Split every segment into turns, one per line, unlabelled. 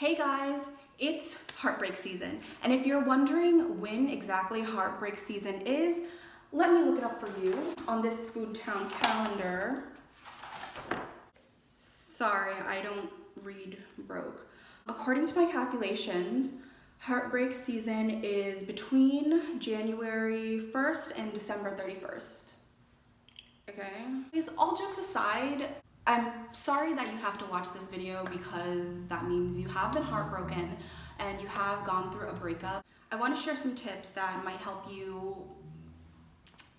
Hey guys, it's heartbreak season. And if you're wondering when exactly heartbreak season is, let me look it up for you on this Food Town calendar. Sorry, I don't read broke. According to my calculations, heartbreak season is between January 1st and December 31st. Okay? All jokes aside, I'm sorry that you have to watch this video because that means you have been heartbroken and you have gone through a breakup. I want to share some tips that might help you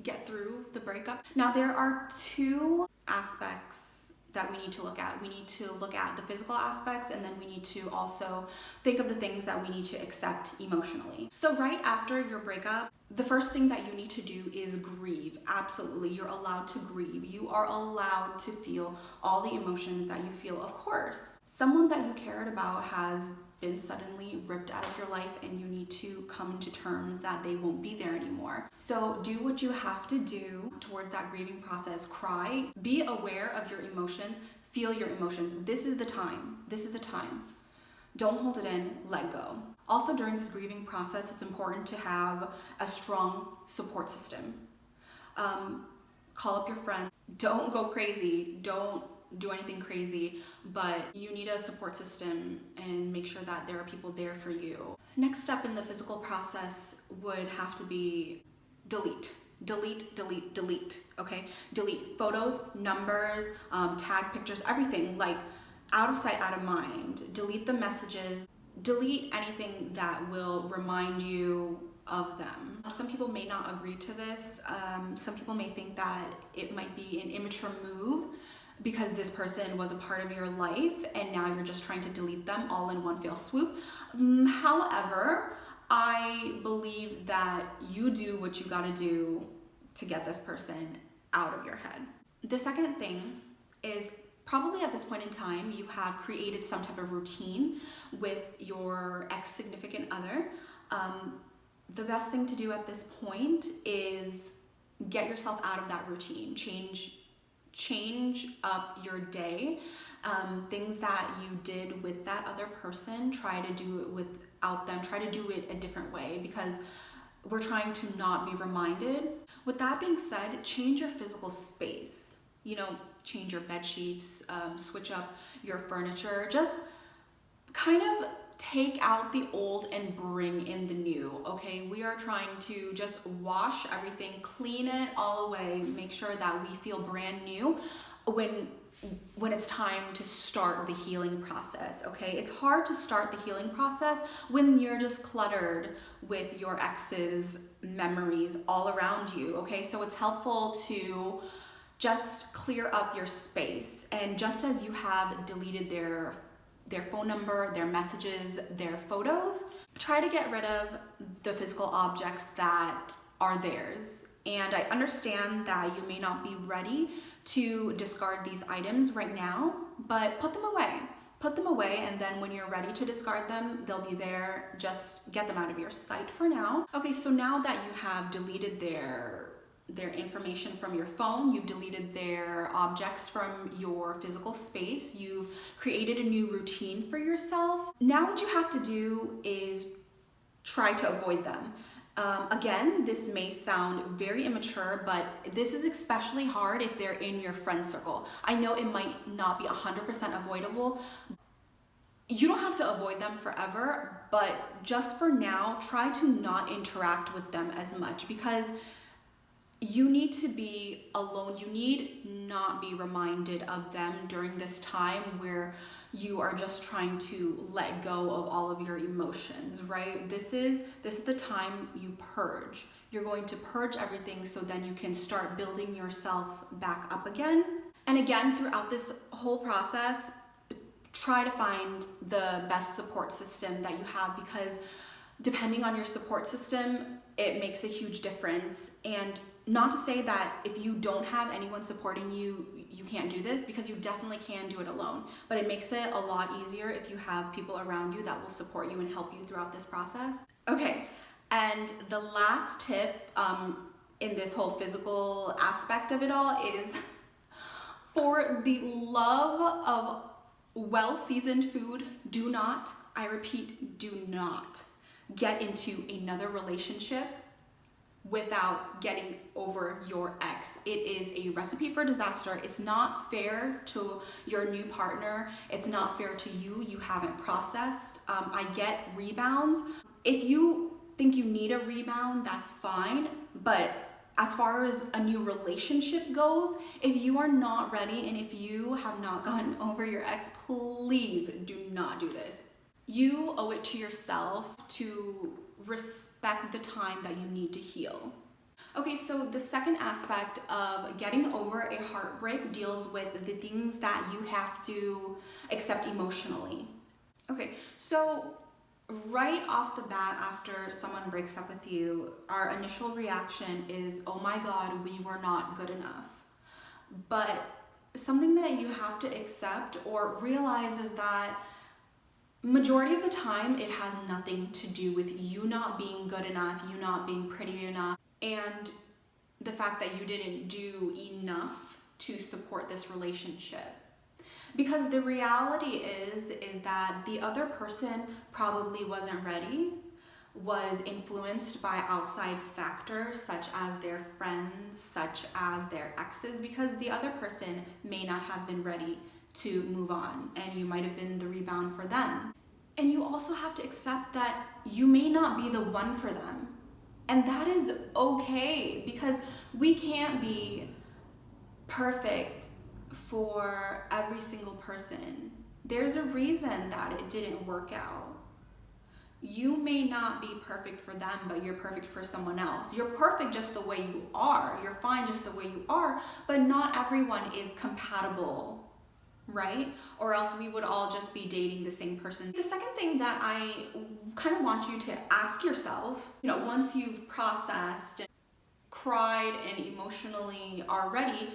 get through the breakup. Now, there are two aspects that we need to look at. We need to look at the physical aspects, and then we need to also think of the things that we need to accept emotionally. So right after your breakup, the first thing that you need to do is grieve. Absolutely, you're allowed to grieve. You are allowed to feel all the emotions that you feel. Of course, someone that you cared about has been suddenly ripped out of your life, and you need to come into terms that they won't be there anymore. So do what you have to do towards that grieving process. Cry, be aware of your emotions, feel your emotions. This is the time. This is the time. Don't hold it in, let go. Also, during this grieving process, it's important to have a strong support system. Call up your friends. Don't go crazy. Don't do anything crazy, but you need a support system and make sure that there are people there for you. Next step in the physical process would have to be delete. Delete, delete, delete, okay? Delete photos, numbers, tag pictures, everything, like out of sight, out of mind. Delete the messages, delete anything that will remind you of them. Some people may not agree to this. Some people may think that it might be an immature move because this person was a part of your life and now you're just trying to delete them all in one fell swoop. However, I believe that you do what you gotta do to get this person out of your head. The second thing is, probably at this point in time, you have created some type of routine with your ex-significant other. The best thing to do at this point is get yourself out of that routine. Change up your day. Things that you did with that other person, try to do it without them. Try to do it a different way because we're trying to not be reminded. With that being said, change your physical space. You know, change your bed sheets, switch up your furniture. Just kind of take out the old and bring in the new, okay? We are trying to just wash everything, clean it all away, make sure that we feel brand new when it's time to start the healing process, okay? It's hard to start the healing process when you're just cluttered with your ex's memories all around you, okay? So it's helpful to just clear up your space. And just as you have deleted their phone number, their messages, their photos, try to get rid of the physical objects that are theirs. And I understand that you may not be ready to discard these items right now, but put them away. Put them away, and then when you're ready to discard them, they'll be there. Just get them out of your sight for now. Okay, so now that you have deleted their information from your phone, you've deleted their objects from your physical space, you've created a new routine for yourself. Now what you have to do is try to avoid them. Again, this may sound very immature, but this is especially hard if they're in your friend circle. I know it might not be 100% avoidable. You don't have to avoid them forever, but just for now, try to not interact with them as much because you need to be alone. You need not be reminded of them during this time where you are just trying to let go of all of your emotions, right? This is the time you purge. You're going to purge everything so then you can start building yourself back up again. And again, throughout this whole process, try to find the best support system that you have because depending on your support system, it makes a huge difference. And not to say that if you don't have anyone supporting you, you can't do this, because you definitely can do it alone. But it makes it a lot easier if you have people around you that will support you and help you throughout this process. Okay, and the last tip in this whole physical aspect of it all is, for the love of well-seasoned food, do not I repeat, do not get into another relationship without getting over your ex. It is a recipe for disaster. It's not fair to your new partner. It's not fair to you. You haven't processed. I get rebounds. If you think you need a rebound, that's fine. But as far as a new relationship goes, if you are not ready and if you have not gotten over your ex, please do not do this. You owe it to yourself to respect the time that you need to heal. Okay, so the second aspect of getting over a heartbreak deals with the things that you have to accept emotionally. Okay, so right off the bat, after someone breaks up with you, our initial reaction is, oh my God, we were not good enough. But something that you have to accept or realize is that majority of the time, it has nothing to do with you not being good enough, you not being pretty enough, and the fact that you didn't do enough to support this relationship. Because the reality is that the other person probably wasn't ready, was influenced by outside factors such as their friends, such as their exes, because the other person may not have been ready to move on, and you might have been the rebound for them. And you also have to accept that you may not be the one for them. And that is okay, because we can't be perfect for every single person. There's a reason that it didn't work out. You may not be perfect for them, but you're perfect for someone else. You're perfect just the way you are. You're fine just the way you are, but not everyone is compatible, right? Or else we would all just be dating the same person. The second thing that I kind of want you to ask yourself, once you've processed and cried and emotionally are ready,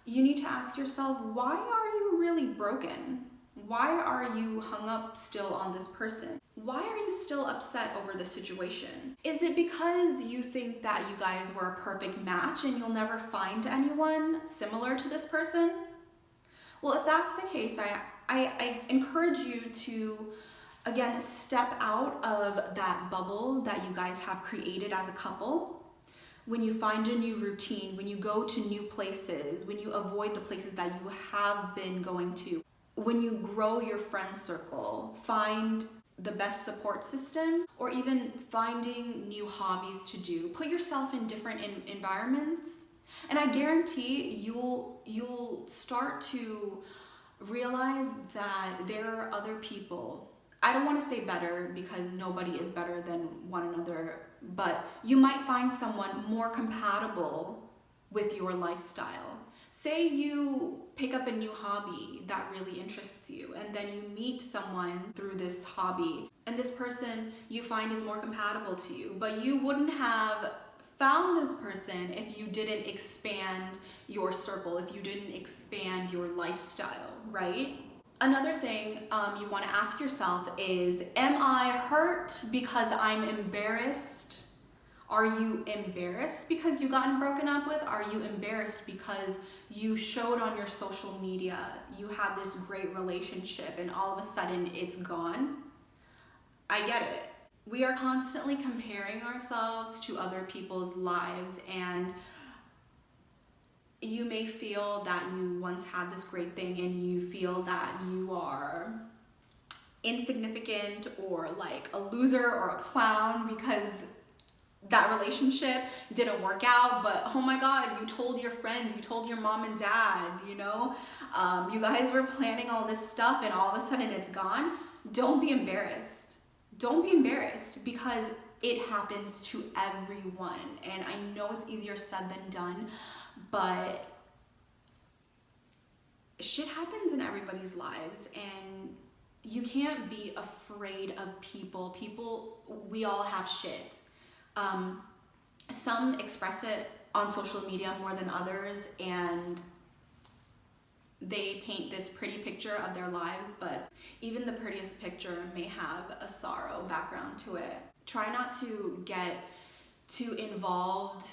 you need to ask yourself, why are you really broken? Why are you hung up still on this person? Why are you still upset over the situation? Is it because you think that you guys were a perfect match and you'll never find anyone similar to this person? Well, if that's the case, I encourage you to, again, step out of that bubble that you guys have created as a couple. When you find a new routine, when you go to new places, when you avoid the places that you have been going to, when you grow your friend circle, find the best support system, or even finding new hobbies to do. Put yourself in different environments, and I guarantee you'll start to realize that there are other people. I don't want to say better, because nobody is better than one another, but you might find someone more compatible with your lifestyle. Say you pick up a new hobby that really interests you, and then you meet someone through this hobby, and this person you find is more compatible to you, but you wouldn't have found this person if you didn't expand your circle, if you didn't expand your lifestyle, right? Another thing you want to ask yourself is, am I hurt because I'm embarrassed? Are you embarrassed because you gotten broken up with? Are you embarrassed because you showed on your social media you had this great relationship and all of a sudden it's gone? I get it. We are constantly comparing ourselves to other people's lives, and you may feel that you once had this great thing and you feel that you are insignificant or like a loser or a clown because that relationship didn't work out. But oh my God, you told your friends, you told your mom and dad, you guys were planning all this stuff and all of a sudden it's gone. Don't be embarrassed. Don't be embarrassed, because it happens to everyone. And I know it's easier said than done, but shit happens in everybody's lives, and you can't be afraid of people. We all have shit. Some express it on social media more than others, and they paint this pretty picture of their lives, but even the prettiest picture may have a sorrow background to it. Try not to get too involved.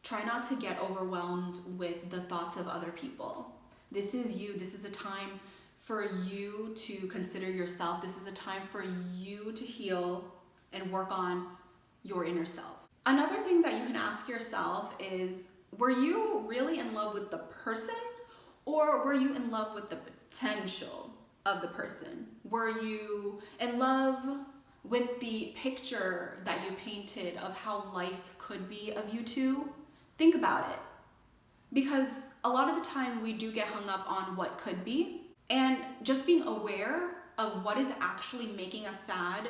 Try not to get overwhelmed with the thoughts of other people. This is you. This is a time for you to consider yourself. This is a time for you to heal and work on your inner self. Another thing that you can ask yourself is, were you really in love with the person, or were you in love with the potential of the person? Were you in love with the picture that you painted of how life could be of you two? Think about it. Because a lot of the time we do get hung up on what could be, and just being aware of what is actually making us sad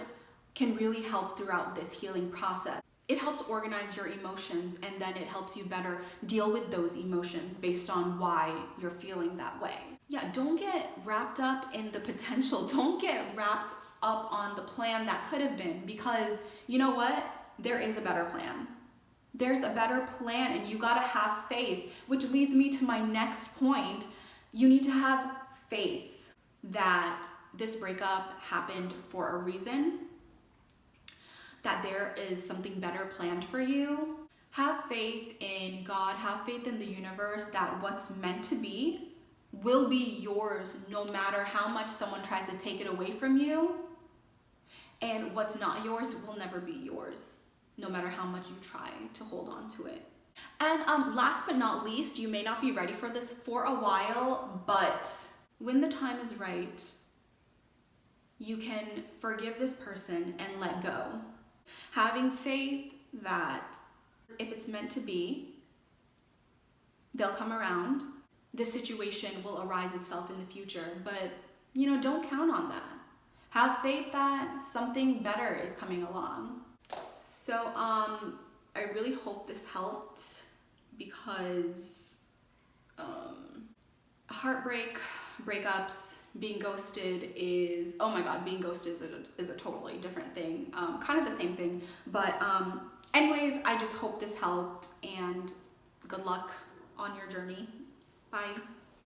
can really help throughout this healing process. It helps organize your emotions, and then it helps you better deal with those emotions based on why you're feeling that way. Yeah, don't get wrapped up in the potential. Don't get wrapped up on the plan that could have been, because you know what? There is a better plan. There's a better plan, and you gotta have faith, which leads me to my next point. You need to have faith that this breakup happened for a reason, that there is something better planned for you. Have faith in God, have faith in the universe, that what's meant to be will be yours no matter how much someone tries to take it away from you. And what's not yours will never be yours, no matter how much you try to hold on to it. And last but not least, you may not be ready for this for a while, but when the time is right, you can forgive this person and let go. Having faith that if it's meant to be, they'll come around. The situation will arise itself in the future, but don't count on that. Have faith that something better is coming along. So I really hope this helped, because heartbreak, breakups, being ghosted is, oh my God, being ghosted is a totally different thing. Kind of the same thing, but anyways, I just hope this helped, and good luck on your journey. Bye.